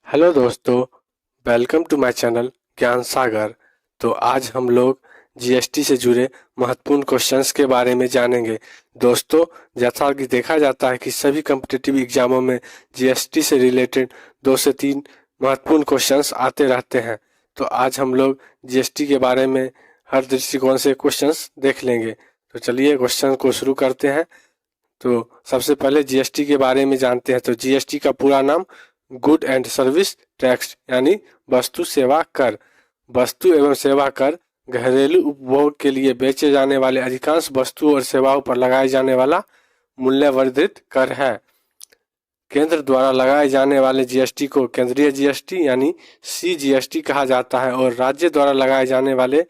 Hello दोस्तों, welcome to my channel ज्ञान सागर। तो आज हम लोग जीएसटी से जुड़े महत्वपूर्ण क्वेश्चंस के बारे में जानेंगे। दोस्तों, जैसा कि देखा जाता है कि सभी कॉम्पिटिटिव एग्जामों में जीएसटी से रिलेटेड 2 से 3 महत्वपूर्ण क्वेश्चंस आते रहते हैं। तो आज हम लोग जीएसटी के बारे में हर दृष्टिकोण से क्वेश्चंस देख लेंगे। तो चलिए क्वेश्चन को शुरू करते हैं। तो सबसे पहले जीएसटी के बारे में जानते हैं। तो जीएसटी का पूरा नाम गुड एंड सर्विस टैक्स यानी वस्तु सेवा कर। वस्तु एवं सेवा कर घरेलू उपभोग के लिए बेचे जाने वाले अधिकांश वस्तुओं और सेवाओं पर लगाए जाने वाला मूल्यवर्धित कर है। केंद्र द्वारा लगाए जाने वाले जीएसटी को केंद्रीय जीएसटी यानी सीजीएसटी कहा जाता है और राज्य द्वारा लगाए जाने वाले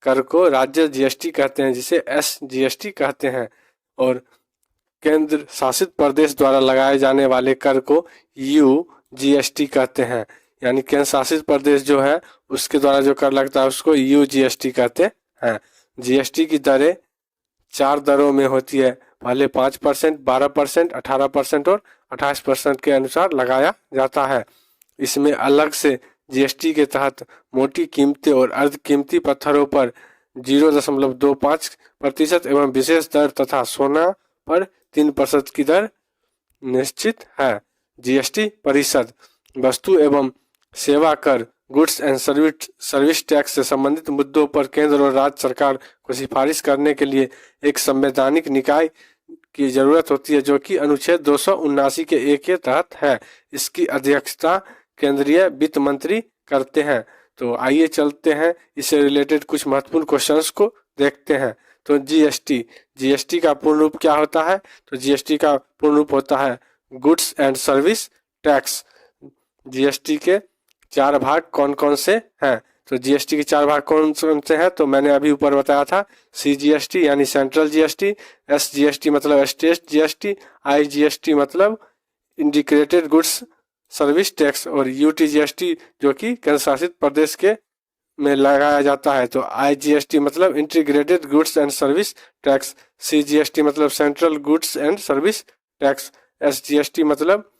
कर को राज्य जीएसटी कहते हैं, जिसे एसजीएसटी कहते हैं। और केंद्र शासित प्रदेश द्वारा लगाए जाने वाले कर को यूजीएसटी कहते हैं, यानी केंद्र शासित प्रदेश जो है उसके द्वारा जो कर लगता है उसको यूजीएसटी कहते हैं। जीएसटी की दरें 4 दरों में होती है। पहले 5%, 12%, 18% और 28% के अनुसार लगाया जाता है। इसमें अलग से जीएसटी के तहत मोटी कीमतें और अर्ध कीमती पत्थरों पर 0.25% एवं विशेष दर तथा सोना पर 3% की दर निश्चित है। जीएसटी परिषद वस्तु एवं सेवा कर गुड्स एंड सर्विस टैक्स से संबंधित मुद्दों पर केंद्र और राज्य सरकार को सिफारिश करने के लिए एक संवैधानिक निकाय की जरूरत होती है, जो कि अनुच्छेद 279 के एक के तहत है। इसकी अध्यक्षता केंद्रीय वित्त मंत्री करते हैं। तो आइए चलते हैं इससे रिलेटेड कुछ महत्वपूर्ण क्वेश्चंस को देखते हैं। तो जीएसटी का पूर्ण रूप क्या होता है? तो जीएसटी का पूर्ण रूप होता है goods and service tax. GST के 4 भाग कौन कौन से हैं? तो जीएसटी के 4 भाग कौन कौन से हैं? तो मैंने अभी ऊपर बताया था। सीजीएसटी यानी सेंट्रल जीएसटी, एसजीएसटी मतलब स्टेट जीएसटी, आईजीएसटी मतलब इंटीग्रेटेड गुड्स सर्विस टैक्स और यूटीजीएसटी जो कि केंद्र शासित प्रदेश के में लगाया जाता है। तो आईजीएसटी मतलब integrated goods and service tax, CGST मतलब central goods and service tax, SGST मतलब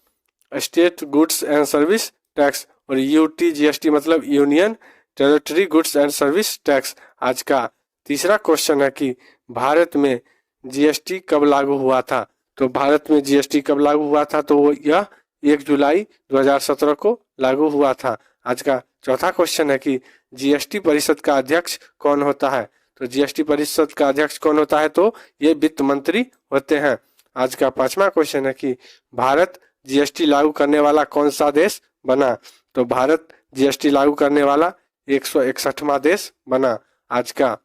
state goods and service tax और यूटीजीएसटी मतलब union territory goods and service tax. आज का तीसरा क्वेश्चन है कि भारत में जीएसटी कब लागू हुआ था? तो भारत में जीएसटी कब लागू हुआ था? तो यह 1 जुलाई 2017 को लागू हुआ था। आज का चौथा क्वेश्चन है कि जीएसटी परिषद का अध्यक्ष कौन होता है? तो जीएसटी परिषद का अध्यक्ष कौन होता है? तो ये वित्त मंत्री होते हैं। आज का 5वां क्वेश्चन है कि भारत जीएसटी लागू करने वाला कौन सा देश बना? तो भारत जीएसटी लागू करने वाला 161वां देश बना। आज का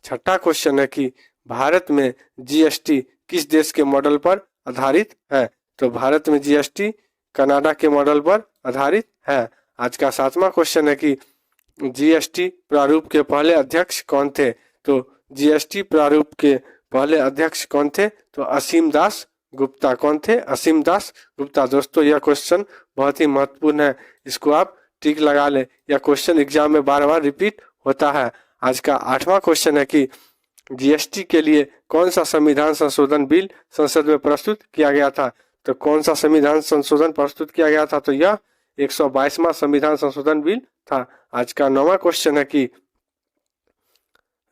6वां क्वेश्चन है कि भारत में जीएसटी किस देश के मॉडल पर आधारित है? तो भारत में जीएसटी कनाडा के मॉडल पर आधारित है। आज का 7वां क्वेश्चन है कि जीएसटी प्रारूप के पहले अध्यक्ष कौन थे? तो जीएसटी प्रारूप के पहले अध्यक्ष कौन थे? तो असीम दास गुप्ता। कौन थे? असीम दास गुप्ता। दोस्तों, यह क्वेश्चन बहुत ही महत्वपूर्ण है, इसको आप टिक लगा लें। यह क्वेश्चन एग्जाम में बार बार रिपीट होता है। आज का 8वां क्वेश्चन है कि जीएसटी के लिए कौन सा संविधान संशोधन बिल संसद में प्रस्तुत किया गया था? तो कौन सा संविधान संशोधन प्रस्तुत किया गया था? तो यह 122वां संविधान संशोधन बिल था। आज का 9वां क्वेश्चन है कि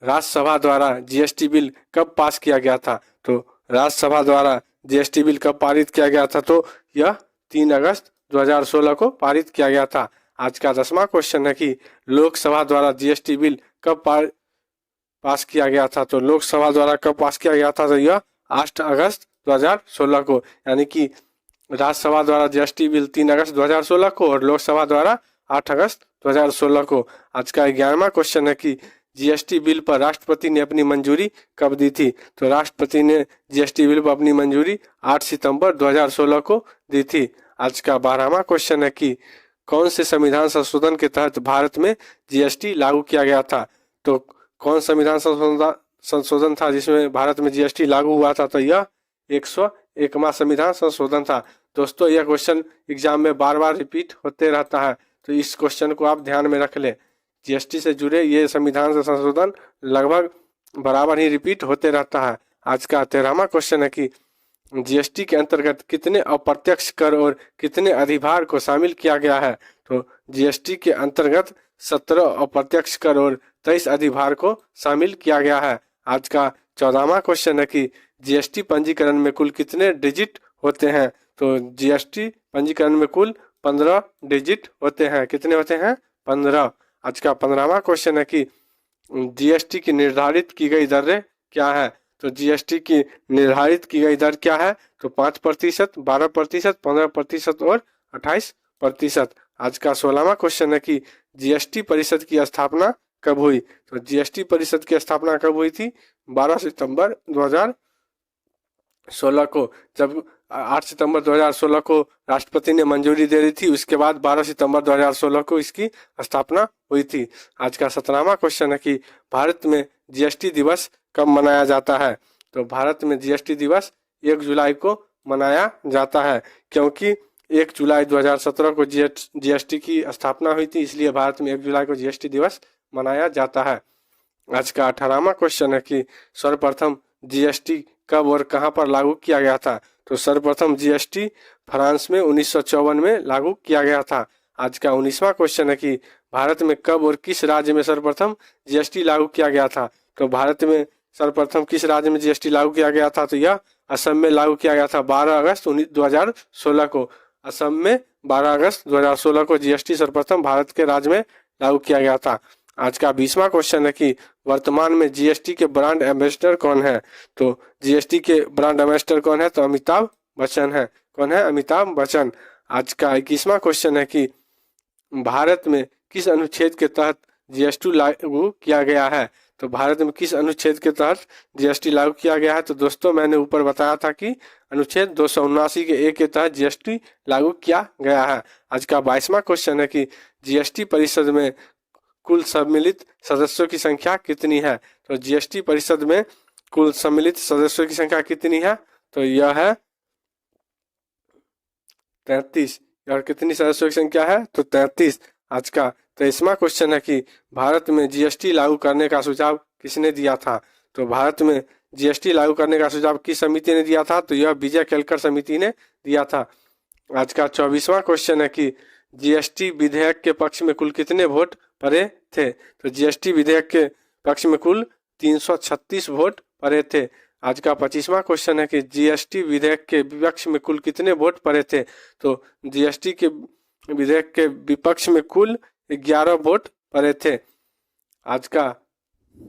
राज्यसभा द्वारा जीएसटी बिल कब पास किया गया था? तो राज्यसभा द्वारा जीएसटी बिल कब पारित किया गया था? तो यह 3 अगस्त 2016 को पारित किया गया था। आज का 10वां क्वेश्चन है कि लोकसभा द्वारा जीएसटी बिल कब पास किया गया था? तो लोकसभा द्वारा कब पास किया गया था? तो यह 8 अगस्त 2016 को, यानी कि राज्यसभा द्वारा जीएसटी बिल 3 अगस्त 2016 को और लोकसभा द्वारा 8 अगस्त 2016 को। आज का 11वां क्वेश्चन है कि जीएसटी बिल पर राष्ट्रपति ने अपनी मंजूरी कब दी थी? तो राष्ट्रपति ने जीएसटी बिल पर अपनी मंजूरी 8 सितंबर 2016 को दी थी। आज का 12वां क्वेश्चन है कि कौन से संविधान संशोधन के तहत भारत में जीएसटी लागू किया गया था? तो कौन संविधान संशोधन था जिसमें भारत में जीएसटी लागू हुआ था? तो यह 101वां संविधान संशोधन था। दोस्तों, यह क्वेश्चन एग्जाम में बार बार रिपीट होते रहता है, तो इस क्वेश्चन को आप ध्यान में रख लें। जीएसटी से जुड़े ये संविधान से संशोधन लगभग बराबर ही रिपीट होते रहता है। आज का 13वां क्वेश्चन है कि जीएसटी के अंतर्गत कितने अप्रत्यक्ष कर और कितने अधिभार को शामिल किया गया है? तो जीएसटी के अंतर्गत 17 अप्रत्यक्ष कर और 23 अधिभार को शामिल किया गया है। आज का 14वां क्वेश्चन है कि जीएसटी पंजीकरण में कुल कितने डिजिट होते हैं? तो जीएसटी पंजीकरण में कुल 15 डिजिट होते हैं। कितने होते हैं? 15। आज का 15वां क्वेश्चन है कि जीएसटी की निर्धारित की गई दरें क्या है? तो जीएसटी की निर्धारित की गई दर क्या है? तो 5%, 12%, 15% और 28%। आज का 16वां क्वेश्चन है कि जीएसटी परिषद की स्थापना कब हुई? तो जीएसटी परिषद की स्थापना कब हुई थी? 12 सितंबर 2016 को। जब 8 सितंबर 2016 को राष्ट्रपति ने मंजूरी दे दी थी, उसके बाद 12 सितंबर 2016 को इसकी स्थापना हुई थी। आज का 17वां क्वेश्चन है कि भारत में जीएसटी दिवस कब मनाया जाता है? तो भारत में जीएसटी दिवस 1 जुलाई को मनाया जाता है, क्योंकि 1 जुलाई 2017 को जीएसटी की स्थापना हुई थी, इसलिए भारत में 1 जुलाई को जीएसटी दिवस मनाया जाता है। आज का 18वां क्वेश्चन है कि सर्वप्रथम जीएसटी कब और कहां पर लागू किया गया था? तो सर्वप्रथम जीएसटी फ्रांस में 1954 में लागू किया गया था। आज का 19वां क्वेश्चन है कि भारत में कब और किस राज्य में सर्वप्रथम जीएसटी लागू किया गया था? तो भारत में सर्वप्रथम किस राज्य में जीएसटी लागू किया गया था? तो यह असम में लागू किया गया था 12 अगस्त 2016 को। असम में 12 अगस्त 2016 को जीएसटी सर्वप्रथम भारत के राज्य में लागू किया गया था। आज का 20वां क्वेश्चन है कि वर्तमान में जीएसटी के ब्रांड एम्बेसडर कौन है? तो जीएसटी के ब्रांड एम्बेसडर कौन है? तो अमिताभ बच्चन है। कौन है? अमिताभ बच्चन। आज का 21वां क्वेश्चन है कि भारत में किस अनुच्छेद के तहत जीएसटी लागू किया गया है? तो भारत में किस अनुच्छेद के तहत जीएसटी लागू किया गया है? तो दोस्तों मैंने ऊपर बताया था कि अनुच्छेद 279 के ए के तहत जीएसटी लागू किया गया है। आज का 22वां क्वेश्चन है कि जीएसटी परिषद में कुल सम्मिलित सदस्यों की संख्या कितनी है? तो जीएसटी परिषद में कुल सम्मिलित सदस्यों की संख्या कितनी है? तो यह है 33। और कितनी सदस्यों की संख्या है? तो 33। आज का 23वां क्वेश्चन है कि भारत में जीएसटी लागू करने का सुझाव किसने दिया था? तो भारत में जीएसटी लागू करने का सुझाव किस समिति ने दिया था? तो यह विजय केलकर समिति ने दिया था। आज का 24वां क्वेश्चन है कि जीएसटी विधेयक के पक्ष में कुल कितने वोट पड़े थे? तो जीएसटी विधेयक के पक्ष में कुल 336 वोट पड़े थे। आज का 25वां क्वेश्चन है कि जीएसटी विधेयक के विपक्ष में कुल कितने वोट पड़े थे? तो जीएसटी के विधेयक के विपक्ष में कुल 11 वोट पड़े थे। आज का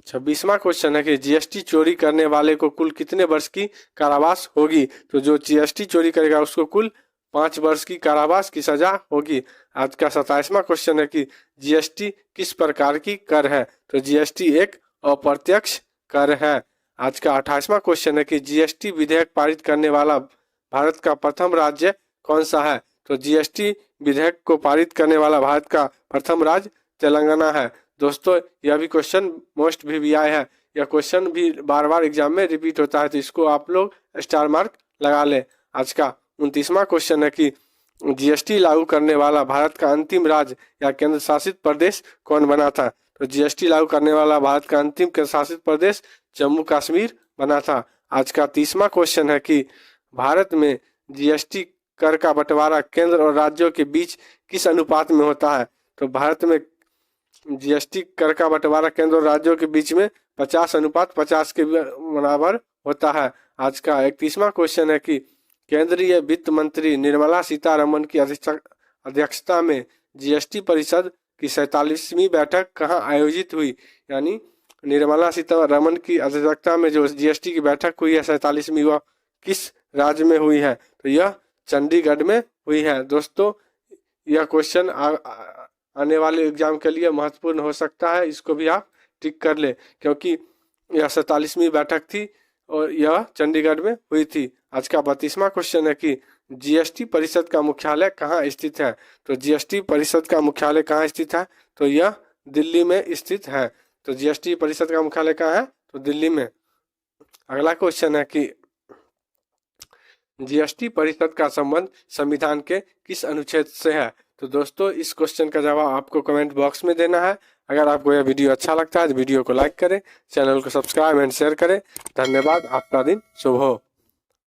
26वां क्वेश्चन है कि जीएसटी चोरी करने वाले को कुल कितने वर्ष की कारावास होगी? तो जो जीएसटी चोरी करेगा उसको कुल 5 वर्ष की कारावास की सजा होगी। आज का 27वां क्वेश्चन है कि जीएसटी किस प्रकार की कर है? तो जीएसटी एक अप्रत्यक्ष कर है। आज का 28वां क्वेश्चन है कि जीएसटी विधेयक पारित करने वाला भारत का प्रथम राज्य कौन सा है? तो जीएसटी विधेयक को पारित करने वाला भारत का प्रथम राज्य तेलंगाना है। दोस्तों यह भी क्वेश्चन मोस्ट VVI है। यह क्वेश्चन भी बार बार एग्जाम में रिपीट होता है, तो इसको आप लोग स्टार मार्क लगा ले। आज का 29वां क्वेश्चन है कि जीएसटी लागू करने वाला भारत का अंतिम राज्य या केंद्र शासित प्रदेश कौन बना था? तो जीएसटी लागू करने वाला भारत का अंतिम केंद्र शासित प्रदेश जम्मू कश्मीर बना था। आज का 30वां क्वेश्चन है कि भारत में जीएसटी कर का बंटवारा केंद्र और राज्यों के बीच किस अनुपात में होता है? तो भारत में जीएसटी कर का बंटवारा केंद्र और राज्यों के बीच में 50:50 के बराबर होता है। आज का 31वां क्वेश्चन है कि केंद्रीय वित्त मंत्री निर्मला सीतारमण की अध्यक्षता में जीएसटी परिषद की 47वीं बैठक कहाँ आयोजित हुई? यानी निर्मला सीतारमण की अध्यक्षता में जो जीएसटी की बैठक हुई है 47वीं, वह किस राज्य में हुई है? तो यह चंडीगढ़ में हुई है। दोस्तों यह क्वेश्चन आने वाले एग्जाम के लिए महत्वपूर्ण हो सकता है, इसको भी आप टिक कर ले, क्योंकि यह 47वीं बैठक थी और यह चंडीगढ़ में हुई थी। आज का 32वां क्वेश्चन है कि जीएसटी परिषद का मुख्यालय कहाँ स्थित है? तो जीएसटी परिषद का मुख्यालय कहाँ स्थित है? तो यह दिल्ली में स्थित है। तो जीएसटी परिषद का मुख्यालय कहाँ है? तो दिल्ली में। अगला क्वेश्चन है कि जीएसटी परिषद का संबंध संविधान के किस अनुच्छेद से है? तो दोस्तों इस क्वेश्चन का जवाब आपको कमेंट बॉक्स में देना है। अगर आपको यह वीडियो अच्छा लगता है तो वीडियो को लाइक करें, चैनल को सब्सक्राइब एंड शेयर करें। धन्यवाद। आपका दिन शुभ हो।